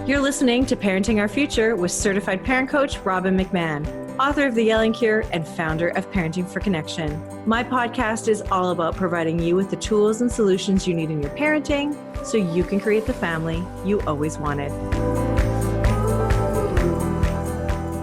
You're listening to Parenting Our Future with certified parent coach Robbin McManne, author of The Yelling Cure and founder of Parenting for Connection. My podcast is all about providing you with the tools and solutions you need in your parenting so you can create the family you always wanted.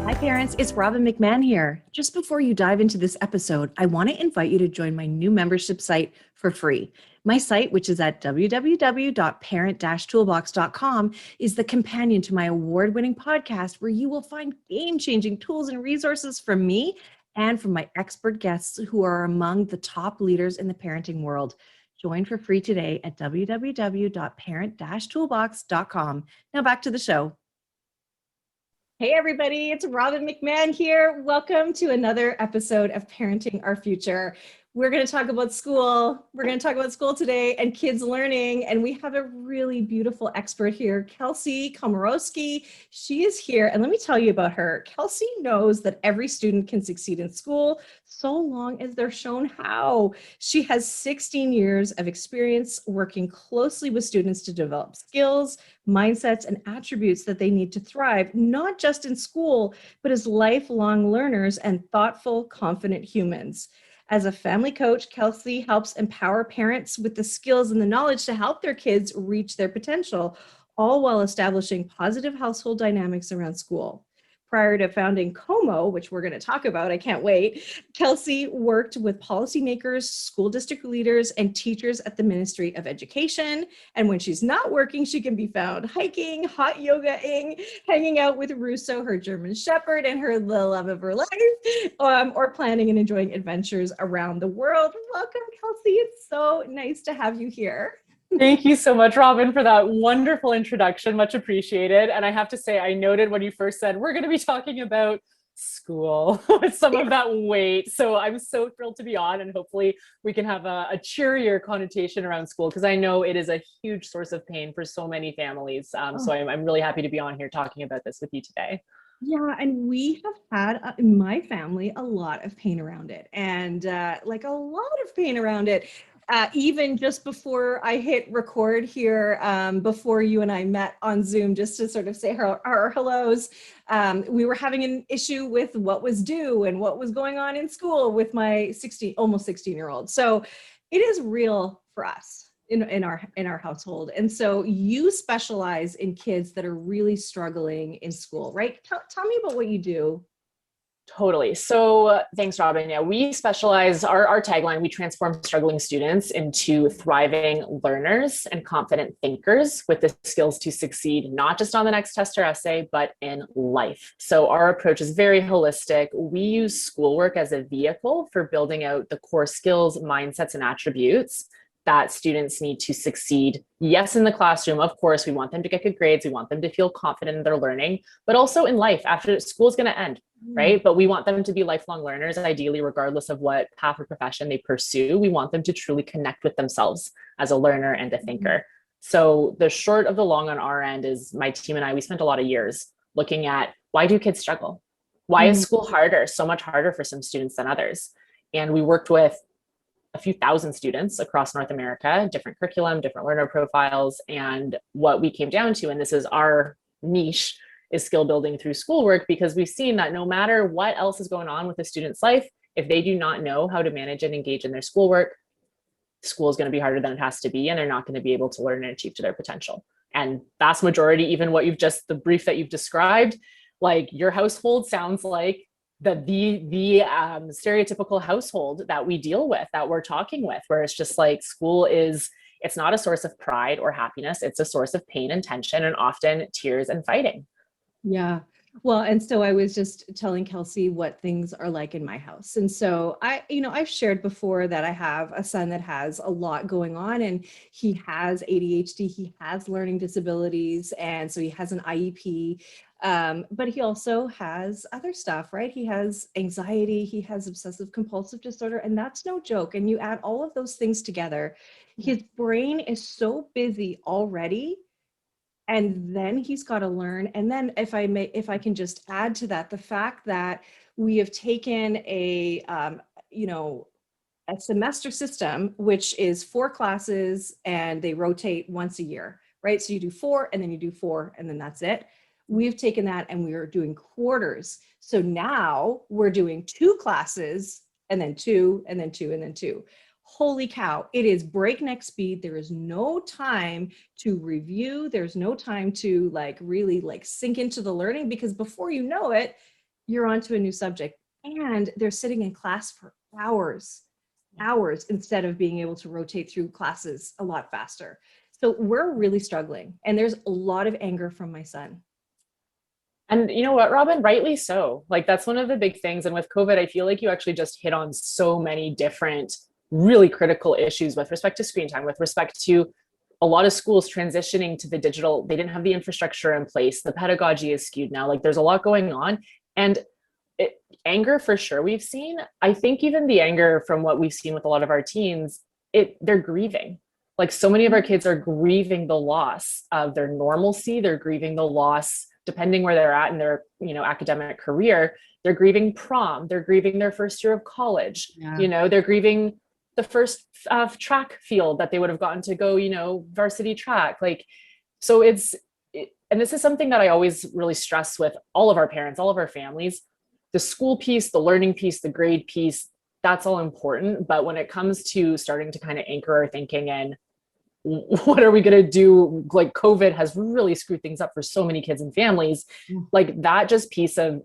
Hi parents, it's Robbin McManne here. Just before you dive into this episode, I want to invite you to join my new membership site for free. My site, which is at www.parent-toolbox.com, is the companion to my award-winning podcast where you will find game-changing tools and resources from me and from my expert guests who are among the top leaders in the parenting world. Join for free today at www.parent-toolbox.com. Now back to the show. Hey everybody, it's Robbin McManne here. Welcome to another episode of Parenting Our Future. We're going to talk about school. We're going to talk about school today and kids learning. And we have a really beautiful expert here, Kelsey Komorowski. She is here. And let me tell you about her. Kelsey knows that every student can succeed in school so long as they're shown how. She has 16 years of experience working closely with students to develop skills, mindsets, and attributes that they need to thrive, not just in school, but as lifelong learners and thoughtful, confident humans. As a family coach, Kelsey helps empower parents with the skills and the knowledge to help their kids reach their potential, all while establishing positive household dynamics around school. Prior to founding Como, which we're going to talk about, I can't wait, Kelsey worked with policymakers, school district leaders, and teachers at the Ministry of Education. And when she's not working, she can be found hiking, hot yogaing, hanging out with Russo, her German Shepherd, and the love of her life, or planning and enjoying adventures around the world. Welcome, Kelsey. It's so nice to have you here. Thank you so much, Robbin, for that wonderful introduction. Much appreciated. And I have to say, I noted when you first said, we're going to be talking about school with some of that weight. So I'm so thrilled to be on, and hopefully we can have a cheerier connotation around school, because I know it is a huge source of pain for so many families. So I'm really happy to be on here talking about this with you today. Yeah, and we have had in my family a lot of pain around it, and like a lot of pain around it. Even just before I hit record here, before you and I met on Zoom, just to sort of say our hellos, we were having an issue with what was due and what was going on in school with my almost 16-year-old. So it is real for us in our household. And so you specialize in kids that are really struggling in school, right? Tell me about what you do. Totally. So thanks, Robbin. Yeah, we specialize, our tagline, we transform struggling students into thriving learners and confident thinkers with the skills to succeed, not just on the next test or essay, but in life. So our approach is very holistic. We use schoolwork as a vehicle for building out the core skills, mindsets, and attributes that students need to succeed. Yes, in the classroom, of course, we want them to get good grades. We want them to feel confident in their learning, but also in life after school is going to end, right? But we want them to be lifelong learners, ideally, regardless of what path or profession they pursue. We want them to truly connect with themselves as a learner and a thinker. So the short of the long on our end is my team and I, we spent a lot of years looking at, why do kids struggle? Why is school harder, so much harder for some students than others? And we worked with a few thousand students across North America, different curriculum, different learner profiles. And what we came down to, and this is our niche, is skill building through schoolwork, because we've seen that no matter what else is going on with a student's life, if they do not know how to manage and engage in their schoolwork, school is going to be harder than it has to be, and they're not going to be able to learn and achieve to their potential. And vast majority, even what the brief that you've described, like your household sounds like the stereotypical household that we deal with, that we're talking with, where it's just like school it's not a source of pride or happiness. It's a source of pain and tension, and often tears and fighting. Yeah. Well, and so I was just telling Kelsey what things are like in my house. And so I've shared before that I have a son that has a lot going on, and he has ADHD, he has learning disabilities, and so he has an IEP. But he also has other stuff, right? He has anxiety, he has obsessive compulsive disorder, and that's no joke. And you add all of those things together, his brain is so busy already. And then he's got to learn. And then if I can just add to that, the fact that we have taken a semester system, which is 4 classes and they rotate once a year, right? So you do 4 and then you do 4 and then that's it. We've taken that and we are doing quarters. So now we're doing 2 classes and then 2 and then 2 and then 2. Holy cow, it is breakneck speed. There is no time to review. There's no time to like really like sink into the learning, because before you know it, you're on to a new subject. And they're sitting in class for hours instead of being able to rotate through classes a lot faster. So we're really struggling. And there's a lot of anger from my son. And you know what, Robin, rightly so. Like that's one of the big things. And with COVID, I feel like you actually just hit on so many different really critical issues with respect to screen time, with respect to a lot of schools transitioning to the digital. They didn't have the infrastructure in place. The pedagogy is skewed now. Like there's a lot going on. And anger for sure we've seen. I think even the anger from what we've seen with a lot of our teens, they're grieving. Like so many of our kids are grieving the loss of their normalcy. They're grieving the loss, depending where they're at in their, academic career. They're grieving prom. They're grieving their first year of college. Yeah. They're grieving the first track field that they would have gotten to go, varsity track. Like, so and this is something that I always really stress with all of our parents, all of our families. The school piece, the learning piece, the grade piece, that's all important. But when it comes to starting to kind of anchor our thinking and what are we going to do? Like COVID has really screwed things up for so many kids and families. Like that just piece of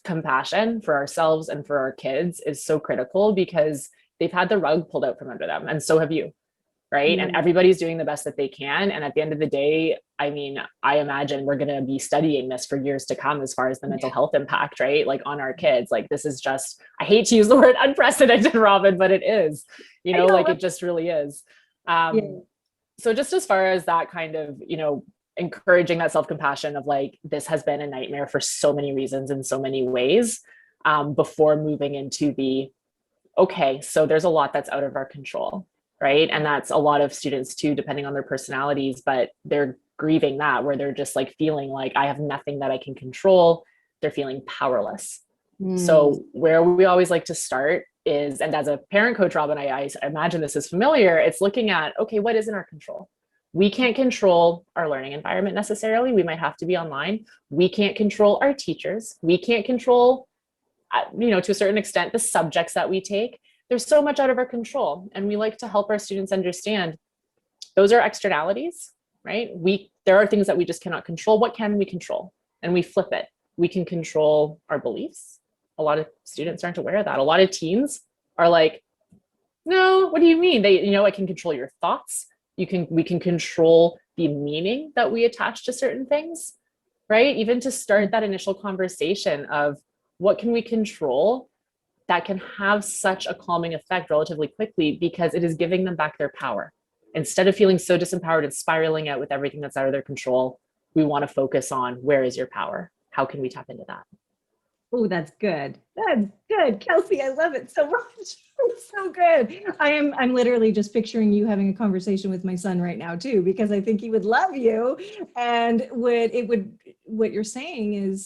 compassion for ourselves and for our kids is so critical, because they've had the rug pulled out from under them. And so have you. Right. And everybody's doing the best that they can. And at the end of the day, I mean, I imagine we're going to be studying this for years to come as far as the mental health impact, right? Like on our kids, like this is just, I hate to use the word unprecedented, Robin, but it is, like it just really is. So just as far as that kind of, encouraging that self-compassion of like, this has been a nightmare for so many reasons in so many ways, before moving into okay, so there's a lot that's out of our control. Right. And that's a lot of students too, depending on their personalities, but they're grieving that, where they're just like feeling like I have nothing that I can control. They're feeling powerless. So where we always like to start is, and as a parent coach, Rob, and I imagine this is familiar, it's looking at, okay, what is in our control? We can't control our learning environment necessarily. We might have to be online. We can't control our teachers. We can't control, to a certain extent, the subjects that we take. There's so much out of our control. And we like to help our students understand those are externalities, right? There are things that we just cannot control. What can we control? And we flip it. We can control our beliefs. A lot of students aren't aware of that. A lot of teens are like, no, what do you mean? I can control your thoughts. We can control the meaning that we attach to certain things, right? Even to start that initial conversation of what can we control that can have such a calming effect relatively quickly, because it is giving them back their power. Instead of feeling so disempowered and spiraling out with everything that's out of their control, we want to focus on, where is your power? How can we tap into that? Oh, that's good. That's good. Kelsey, I love it so much. It's so good. I'm literally just picturing you having a conversation with my son right now too, because I think he would love you, and what you're saying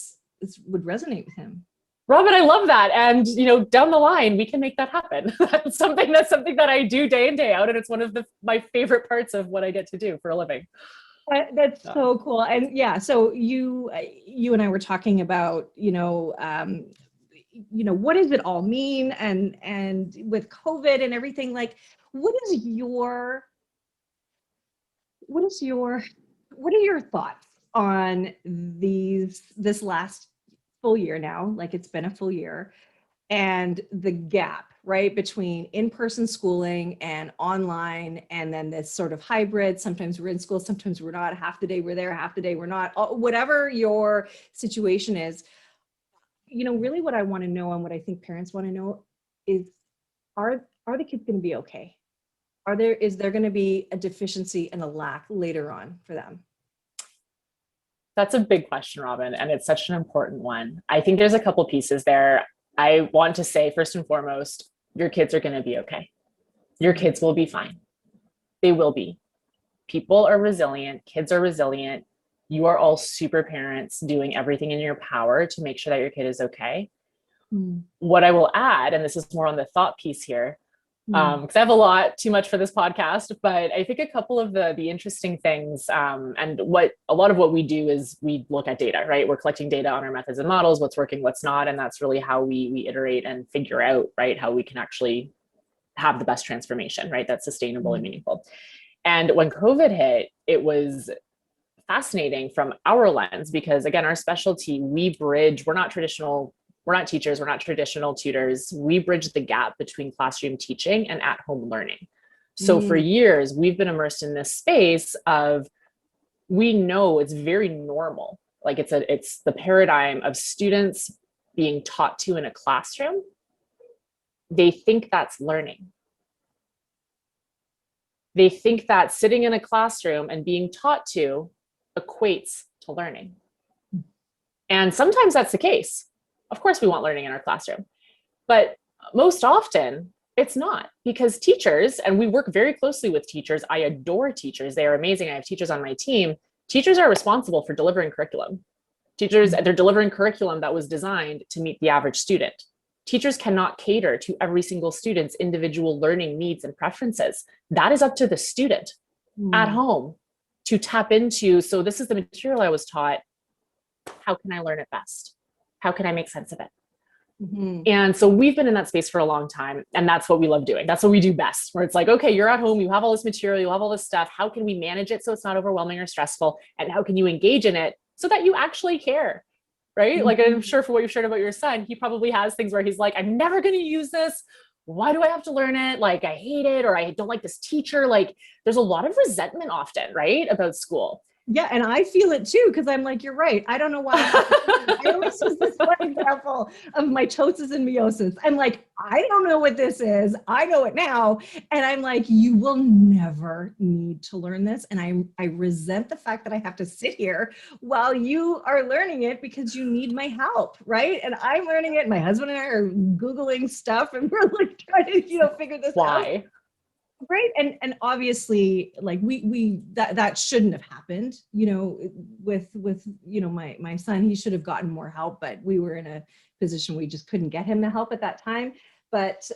would resonate with him. Robin, I love that. And, down the line, we can make that happen. That's something that I do day in, day out. And it's one of my favorite parts of what I get to do for a living. That's so cool. And yeah, so you and I were talking about, what does it all mean? And with COVID and everything, like, what are your thoughts on this last full year now? Like, it's been a full year, and the gap, right, between in-person schooling and online, and then this sort of hybrid. Sometimes we're in school, sometimes we're not. Half the day we're there, half the day we're not. Whatever your situation is, really what I want to know, and what I think parents want to know, is are the kids going to be okay? Is there going to be a deficiency and a lack later on for them? That's a big question, Robin, and it's such an important one. I think there's a couple pieces there. I want to say, first and foremost, your kids are going to be okay. Your kids will be fine. They will be. People are resilient. Kids are resilient. You are all super parents doing everything in your power to make sure that your kid is okay. What I will add, and this is more on the thought piece here, because I have a lot too much for this podcast, but I think a couple of the interesting things, and what a lot of what we do is we look at data, right? We're collecting data on our methods and models, what's working, what's not, and that's really how we iterate and figure out, right, how we can actually have the best transformation, right? That's sustainable and meaningful. And when COVID hit, it was fascinating from our lens because, again, our specialty, we bridge, we're not teachers, we're not traditional tutors. We bridge the gap between classroom teaching and at-home learning. So for years, we've been immersed in this space of, we know it's very normal. Like it's the paradigm of students being taught to in a classroom. They think that's learning. They think that sitting in a classroom and being taught to equates to learning. And sometimes that's the case. Of course, we want learning in our classroom, but most often it's not, because teachers, and we work very closely with teachers. I adore teachers. They are amazing. I have teachers on my team. Teachers are responsible for delivering curriculum. Teachers, they're delivering curriculum that was designed to meet the average student. Teachers cannot cater to every single student's individual learning needs and preferences. That is up to the student at home to tap into. So this is the material I was taught. How can I learn it best? How can I make sense of it? And so we've been in that space for a long time, and that's what we love doing. That's what we do best, where it's like, okay, you're at home, you have all this material, you have all this stuff. How can we manage it so it's not overwhelming or stressful? And how can you engage in it so that you actually care? Right? Like, I'm sure for what you've shared about your son, he probably has things where he's like, I'm never going to use this. Why do I have to learn it? Like, I hate it, or I don't like this teacher. Like, there's a lot of resentment often, right, about school. Yeah, and I feel it too, because I'm like, you're right. I don't know why. I always use this one example of mitosis and meiosis. I'm like, I don't know what this is. I know it now. And I'm like, you will never need to learn this. And I resent the fact that I have to sit here while you are learning it because you need my help, right? And I'm learning it. My husband and I are Googling stuff and we're like trying to, figure this out. Right. And obviously, like that shouldn't have happened, with my son. He should have gotten more help, but we were in a position we just couldn't get him the help at that time. But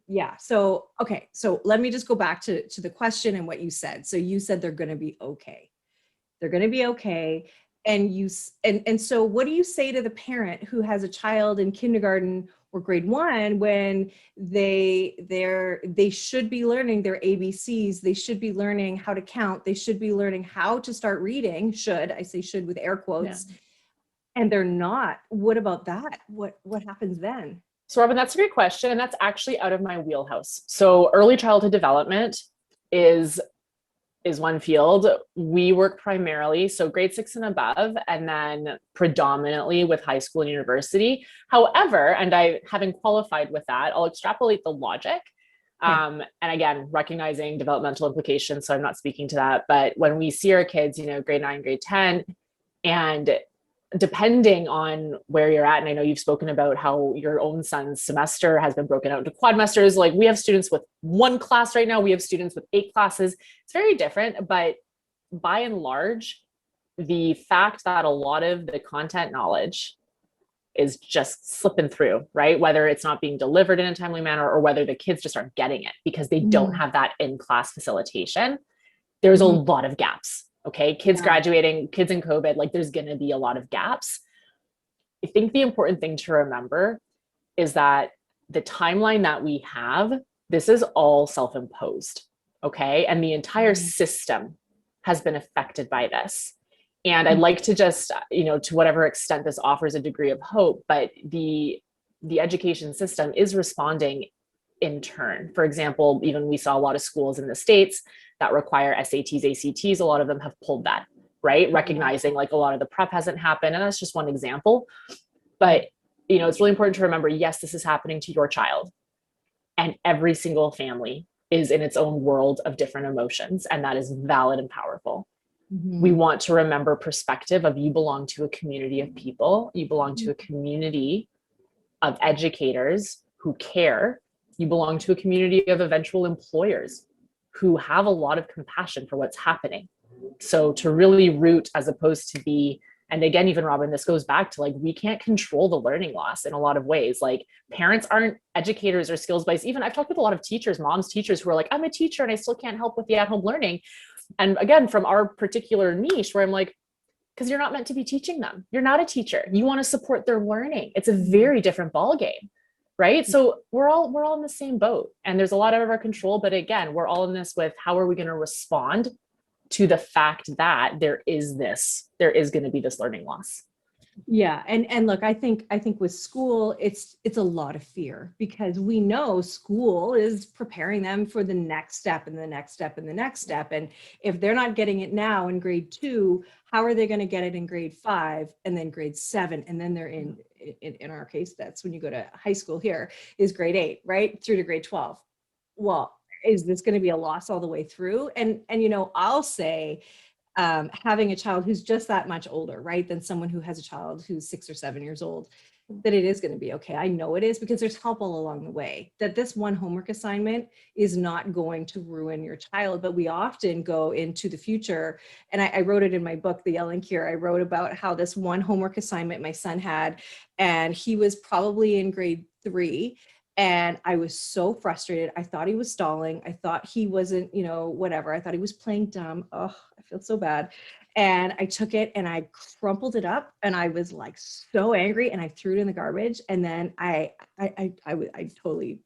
yeah, so okay, so let me just go back to the question and what you said. So you said they're going to be okay. They're going to be okay. And so what do you say to the parent who has a child in kindergarten or grade 1 when they should be learning their ABCs, they should be learning how to count, they should be learning how to start reading, I say should with air quotes, and they're not? What about that? What happens then? So Robbin, that's a great question. And that's actually out of my wheelhouse. So early childhood development is one field. We work primarily, so grade 6 and above, and then predominantly with high school and university. However, and I, having qualified with that, I'll extrapolate the logic. And again, recognizing developmental implications. So I'm not speaking to that, but when we see our kids, grade 9, grade 10, and depending on where you're at, and I know you've spoken about how your own son's semester has been broken out into quadmesters. Like, we have students with 1 class right now. We have students with 8 classes. It's very different, but by and large, the fact that a lot of the content knowledge is just slipping through, right? Whether it's not being delivered in a timely manner or whether the kids just aren't getting it because they don't have that in-class facilitation. There's a lot of gaps. Okay, kids graduating, kids in COVID, like there's going to be a lot of gaps. I think the important thing to remember is that the timeline that we have, this is all self-imposed. Okay, and the entire system has been affected by this. And I'd like to just, to whatever extent this offers a degree of hope, but the education system is responding in turn. For example, even we saw a lot of schools in the States that require SATs, ACTs. A lot of them have pulled that, right? Recognizing like a lot of the prep hasn't happened. And that's just one example. But, it's really important to remember, yes, this is happening to your child. And every single family is in its own world of different emotions. And that is valid and powerful. We want to remember perspective of, you belong to a community of people. You belong to a community of educators who care. You belong to a community of eventual employers who have a lot of compassion for what's happening. So to really root, as opposed to be And again, even Robbin, this goes back to like, we can't control the learning loss in a lot of ways. Like parents aren't educators or skills based. Even I've talked with a lot of teachers, moms, teachers who are like, I'm a teacher and I still can't help with the at-home learning. And again, from our particular niche where I'm like, because you're not meant to be teaching them. You're not a teacher. You want to support their learning. It's a very different ballgame, right? So we're all in the same boat, and there's a lot out of our control. But again, we're all in this with how are we going to respond to the fact that there is going to be this learning loss. Yeah. And look, I think with school, it's a lot of fear, because we know school is preparing them for the next step and the next step and the next step. And if they're not getting it now in grade 2, how are they going to get it in grade 5 and then grade 7? And then they're in our case, that's when you go to high school here, is grade 8, right? Through to grade 12. Well, is this going to be a loss all the way through? And I'll say, having a child who's just that much older, right, than someone who has a child who's 6 or 7 years old, that it is going to be okay. I know it is, because there's help all along the way, that this one homework assignment is not going to ruin your child. But we often go into the future, and I wrote it in my book, The Yelling Cure. I wrote about how this one homework assignment my son had, and he was probably in grade 3. And I was so frustrated. I thought he was stalling. I thought he wasn't, whatever. I thought he was playing dumb. Oh, I feel so bad. And I took it and I crumpled it up, and I was like so angry, and I threw it in the garbage. And then I totally,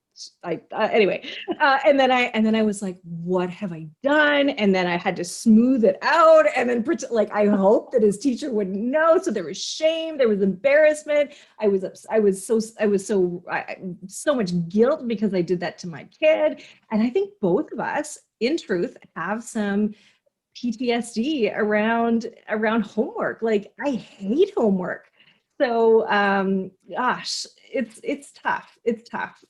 anyway, and then I was like, what have I done? And then I had to smooth it out, and then like, I hoped that his teacher wouldn't know. So there was shame, there was embarrassment. I was so much guilt because I did that to my kid. And I think both of us, in truth, have some PTSD around homework. Like, I hate homework. So, gosh, it's tough. It's tough.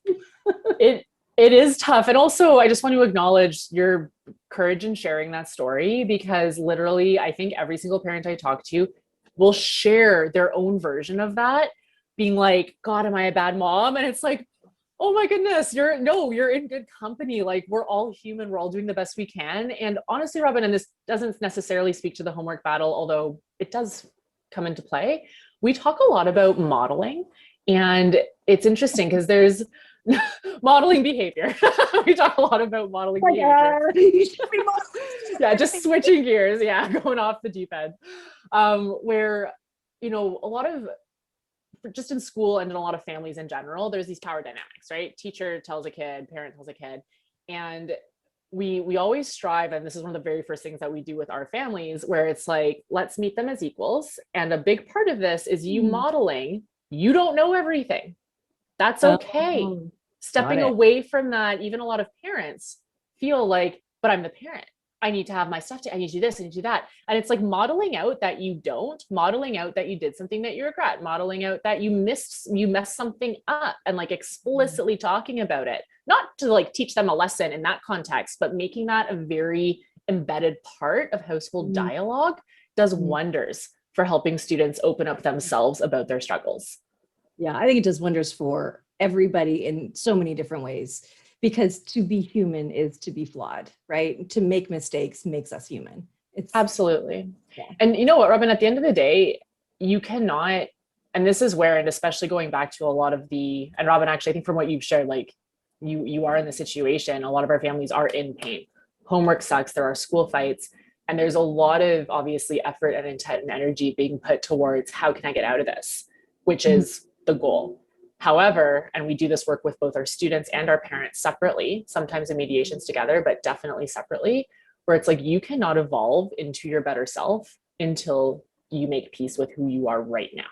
It is tough. And also, I just want to acknowledge your courage in sharing that story, because literally, I think every single parent I talk to will share their own version of that, being like, God, am I a bad mom? And it's like, oh my goodness, you're in good company. Like, we're all human. We're all doing the best we can. And honestly, Robbin, and this doesn't necessarily speak to the homework battle, although it does come into play. We talk a lot about modeling, and it's interesting because there's modeling behavior. We talk a lot about modeling behavior. Yeah, just switching gears. Yeah, going off the deep end. Where, a lot of, just in school and in a lot of families in general, there's these power dynamics, right? Teacher tells a kid, parent tells a kid, and we always strive, and this is one of the very first things that we do with our families, where it's like, let's meet them as equals. And a big part of this is you modeling, you don't know everything. That's okay. Stepping away from that, even a lot of parents feel like, but I'm the parent. I need to have my stuff. I need to do this. I need to do that. And it's like modeling out that you don't, modeling out that you did something that you regret, modeling out that you messed something up, and like explicitly talking about it, not to like teach them a lesson in that context, but making that a very embedded part of household dialogue does wonders for helping students open up themselves about their struggles. Yeah, I think it does wonders for everybody in so many different ways, because to be human is to be flawed, right? To make mistakes makes us human. It's absolutely. Yeah. And you know what, Robbin, at the end of the day, you cannot, and this is where, and especially going back to a lot of the, and Robbin, actually, I think from what you've shared, like you are in the situation, a lot of our families are in pain. Homework sucks, there are school fights, and there's a lot of obviously effort and intent and energy being put towards how can I get out of this, which is the goal. However, and we do this work with both our students and our parents separately, sometimes in mediations together, but definitely separately, where it's like, you cannot evolve into your better self until you make peace with who you are right now.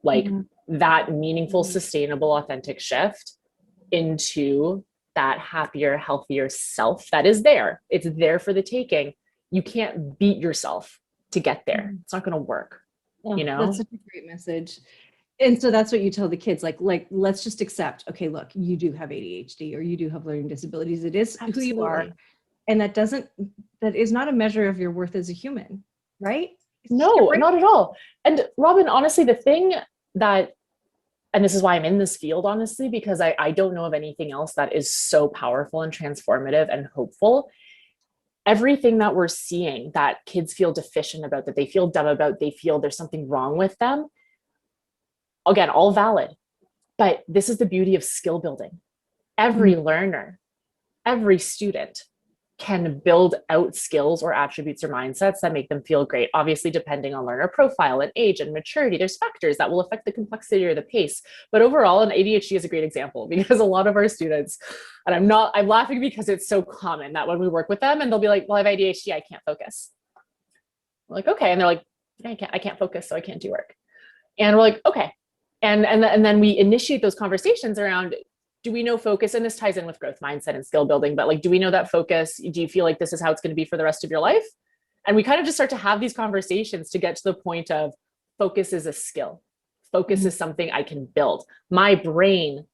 Like that meaningful, sustainable, authentic shift into that happier, healthier self that is there. It's there for the taking. You can't beat yourself to get there. It's not going to work. That's such a great message. And so that's what you tell the kids, like, let's just accept, okay, look, you do have ADHD or you do have learning disabilities. It is Absolutely. Who you are. And that is not a measure of your worth as a human, right? No, not at all. And Robbin, honestly, the thing that, and this is why I'm in this field, honestly, because I don't know of anything else that is so powerful and transformative and hopeful. everything that we're seeing that kids feel deficient about, that they feel dumb about, they feel there's something wrong with them, again, all valid. But this is the beauty of skill building. Every learner, every student can build out skills or attributes or mindsets that make them feel great. Obviously, depending on learner profile and age and maturity, there's factors that will affect the complexity or the pace. But overall, and ADHD is a great example, because a lot of our students, and I'm laughing because it's so common that when we work with them and they'll be like, well, I have ADHD, I can't focus. We're like, okay. And they're like, I can't focus, so I can't do work. And we're like, okay. And then we initiate those conversations around, do we know focus? And this ties in with growth mindset and skill building, but like, do we know that focus? Do you feel like this is how it's going to be for the rest of your life? And we kind of just start to have these conversations to get to the point of focus is a skill. Focus is something I can build. My brain,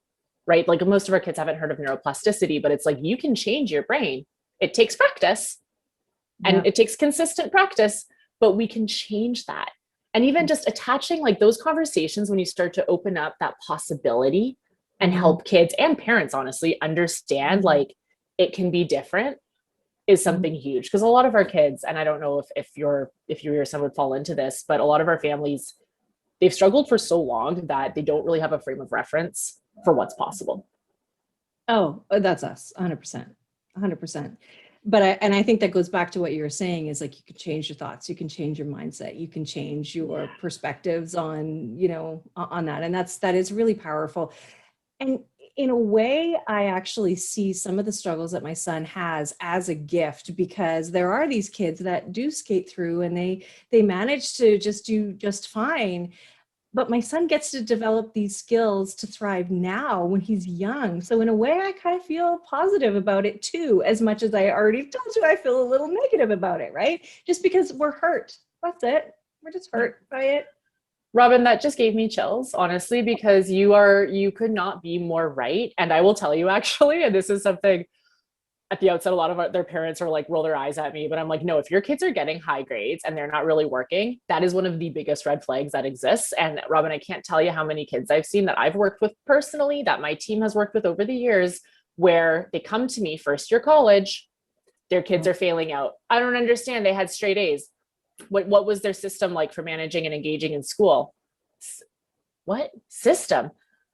right? Like most of our kids haven't heard of neuroplasticity, but it's like, you can change your brain. It takes practice and it takes consistent practice, but we can change that. And even just attaching like those conversations, when you start to open up that possibility and help kids and parents, honestly, understand like it can be different, is something huge. Because a lot of our kids, and I don't know if you or son would fall into this, but a lot of our families, they've struggled for so long that they don't really have a frame of reference for what's possible. Oh, that's us, 100%, 100%. But I think that goes back to what you were saying, is like, you can change your thoughts, you can change your mindset, you can change your perspectives on, on that. And that is really powerful. And in a way, I actually see some of the struggles that my son has as a gift, because there are these kids that do skate through and they manage to just do just fine. But my son gets to develop these skills to thrive now when he's young. So in a way, I kind of feel positive about it too, as much as I already told you I feel a little negative about it, right? Just because we're hurt. That's it. We're just hurt by it. Robbin, that just gave me chills, honestly, because you could not be more right. And I will tell you, actually, and this is something at the outset, a lot of their parents are like, roll their eyes at me, but I'm like, no, if your kids are getting high grades and they're not really working, that is one of the biggest red flags that exists. And Robbin, I can't tell you how many kids I've seen that I've worked with personally, that my team has worked with over the years, where they come to me first year college, their kids are failing out. I don't understand. They had straight A's. What was their system like for managing and engaging in school? What system?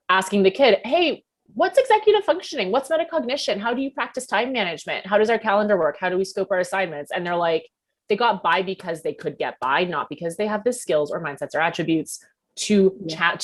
Asking the kid, hey, what's executive functioning? What's metacognition? How do you practice time management? How does our calendar work? How do we scope our assignments? And they're like, they got by because they could get by, not because they have the skills or mindsets or attributes to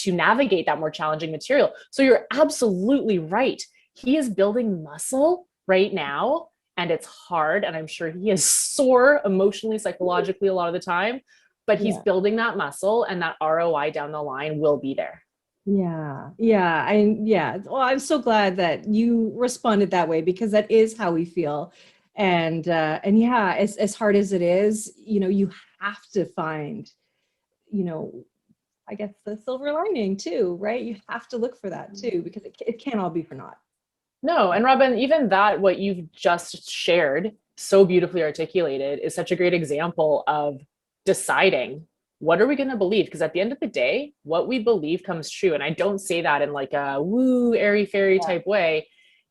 navigate that more challenging material. So you're absolutely right. He is building muscle right now, and it's hard. And I'm sure he is sore emotionally, psychologically a lot of the time, but he's building that muscle, and that ROI down the line will be there. Yeah. Well, I'm so glad that you responded that way, because that is how we feel. And yeah, as hard as it is, you have to find, I guess, the silver lining too, right? You have to look for that too, because it can't all be for naught. No, and Robbin, even that, what you've just shared, so beautifully articulated, is such a great example of deciding, what are we going to believe? Because at the end of the day, what we believe comes true. And I don't say that in like a woo, airy fairy type way.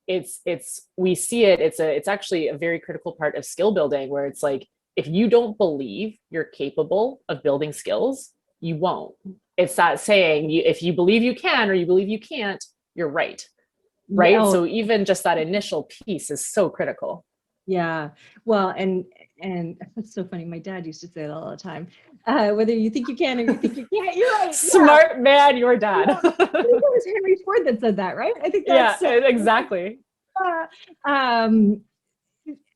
We see it. It's actually a very critical part of skill building, where it's like, if you don't believe you're capable of building skills, you won't. It's that saying, if you believe you can, or you believe you can't, you're right. Right. Oh. So even just that initial piece is so critical. Yeah. Well, and it's so funny. My dad used to say that all the time. Whether you think you can or you think you can't, you're right. Smart man, your dad. I think it was Henry Ford that said that, right? I think that's exactly.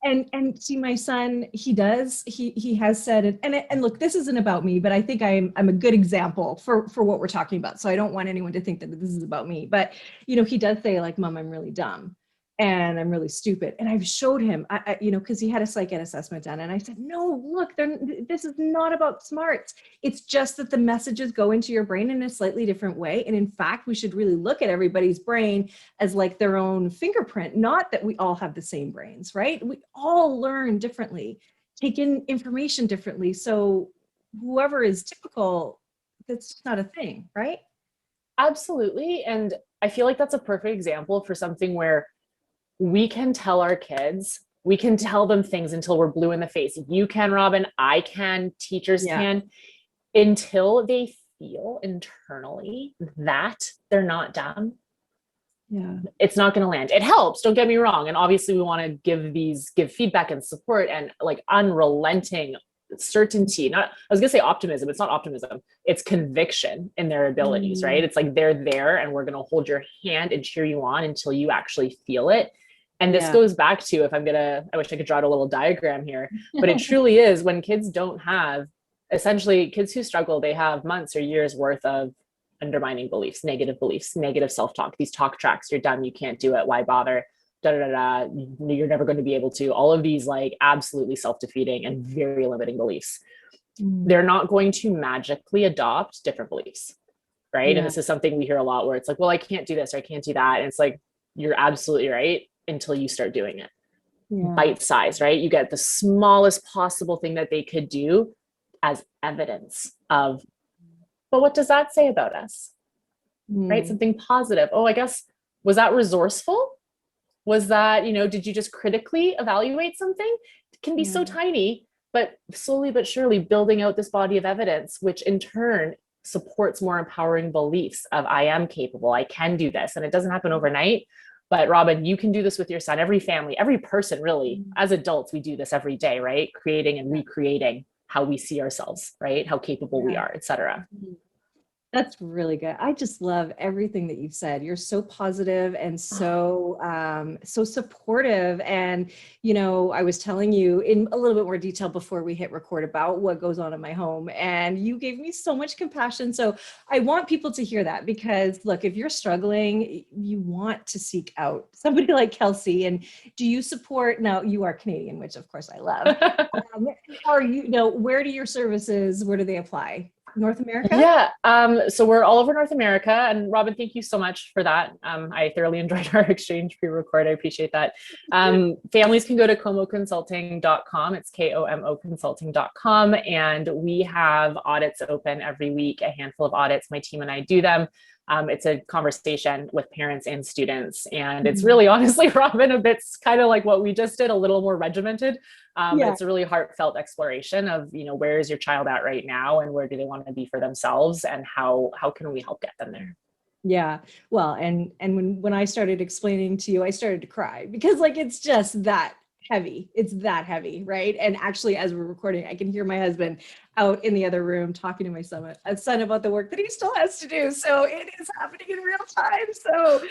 And see, my son, he has said, and look, this isn't about me, but I think I'm a good example for what we're talking about. So I don't want anyone to think that this is about me, but he does say, like, Mom, I'm really dumb and I'm really stupid. And I've showed him, because he had a psych ed assessment done, and I said, no, look, this is not about smarts. It's just that the messages go into your brain in a slightly different way. And in fact, we should really look at everybody's brain as like their own fingerprint, not that we all have the same brains, right? We all learn differently, take in information differently. So whoever is typical, that's just not a thing, right? Absolutely. And I feel like that's a perfect example for something where we can tell our kids We can tell them things until we're blue in the face. You can, Robbin, I can, teachers can, until they feel internally that they're not dumb. Yeah. It's not going to land. It helps, don't get me wrong. And obviously we want to give feedback and support and like unrelenting certainty. I was going to say optimism. It's not optimism. It's conviction in their abilities, right? It's like they're there and we're going to hold your hand and cheer you on until you actually feel it. And this goes back to, I wish I could draw out a little diagram here, but it truly is when kids don't have, essentially kids who struggle, they have months or years worth of undermining beliefs, negative self-talk, these talk tracks, you're dumb, you can't do it, why bother, you're never going to be able to, all of these like absolutely self-defeating and very limiting beliefs. They're not going to magically adopt different beliefs, right? And this is something we hear a lot where it's like, well, I can't do this or I can't do that. And it's like, you're absolutely right until you start doing it. Bite size, right? You get the smallest possible thing that they could do as evidence of, but what does that say about us? Right? Something positive. Oh, I guess, was that resourceful? Was that, did you just critically evaluate something? It can be so tiny, but slowly but surely building out this body of evidence, which in turn supports more empowering beliefs of I am capable, I can do this. And it doesn't happen overnight. But Robbin, you can do this with your son, every family, every person really. As adults, we do this every day, right? Creating and recreating how we see ourselves, right? How capable we are, et cetera. That's really good. I just love everything that you've said. You're so positive and so supportive. And, I was telling you in a little bit more detail before we hit record about what goes on in my home, and you gave me so much compassion. So I want people to hear that, because look, if you're struggling, you want to seek out somebody like Kelsey. And do you support, now you are Canadian, which of course I love. Where do your services, where do they apply? North America? Yeah. So we're all over North America. And Robbin, thank you so much for that. I thoroughly enjoyed our exchange pre-record. I appreciate that. Families can go to komoconsulting.com. It's KOMO consulting.com. And we have audits open every week, a handful of audits. My team and I do them. It's a conversation with parents and students. And it's really honestly, Robbin, a bit kind of like what we just did, a little more regimented. It's a really heartfelt exploration of, where is your child at right now and where do they want to be for themselves and how can we help get them there? Yeah. Well, and when I started explaining to you, I started to cry because it's just that heavy. It's that heavy, right? And actually, as we're recording, I can hear my husband out in the other room talking to my son about the work that he still has to do. So it is happening in real time. So,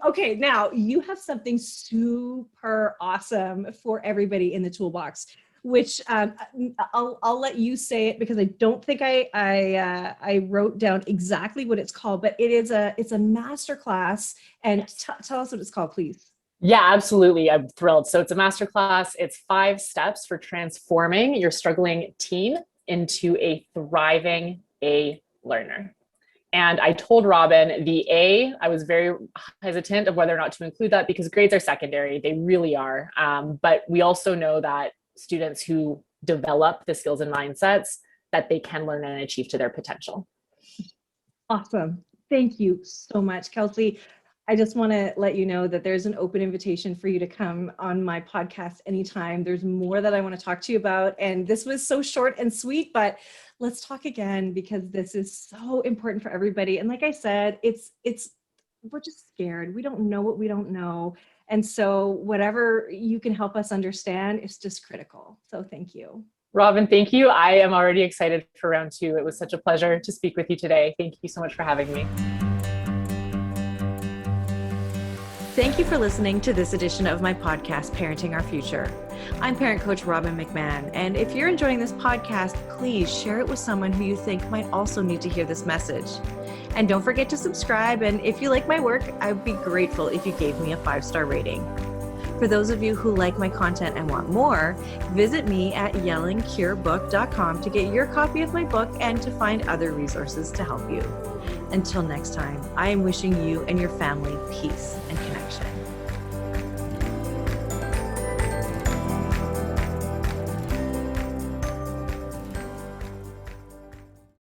okay, now you have something super awesome for everybody in the toolbox, which I'll let you say it because I don't think I wrote down exactly what it's called, but it's a masterclass. And tell us what it's called, please. Yeah, absolutely. I'm thrilled. So it's a masterclass. It's 5 steps for transforming your struggling teen into a thriving A learner. And I told Robbin the A, I was very hesitant of whether or not to include that because grades are secondary. They really are. But we also know that students who develop the skills and mindsets that they can learn and achieve to their potential. Awesome. Thank you so much, Kelsey. I just want to let you know that there's an open invitation for you to come on my podcast anytime. There's more that I want to talk to you about. And this was so short and sweet, but let's talk again because this is so important for everybody. And like I said, we're just scared. We don't know what we don't know. And so whatever you can help us understand is just critical. So thank you. Robbin, thank you. I am already excited for round 2. It was such a pleasure to speak with you today. Thank you so much for having me. Thank you for listening to this edition of my podcast, Parenting Our Future. I'm parent coach Robbin McManne, and if you're enjoying this podcast, please share it with someone who you think might also need to hear this message. And don't forget to subscribe, and if you like my work, I would be grateful if you gave me a 5-star rating. For those of you who like my content and want more, visit me at yellingcurebook.com to get your copy of my book and to find other resources to help you. Until next time, I am wishing you and your family peace and connection.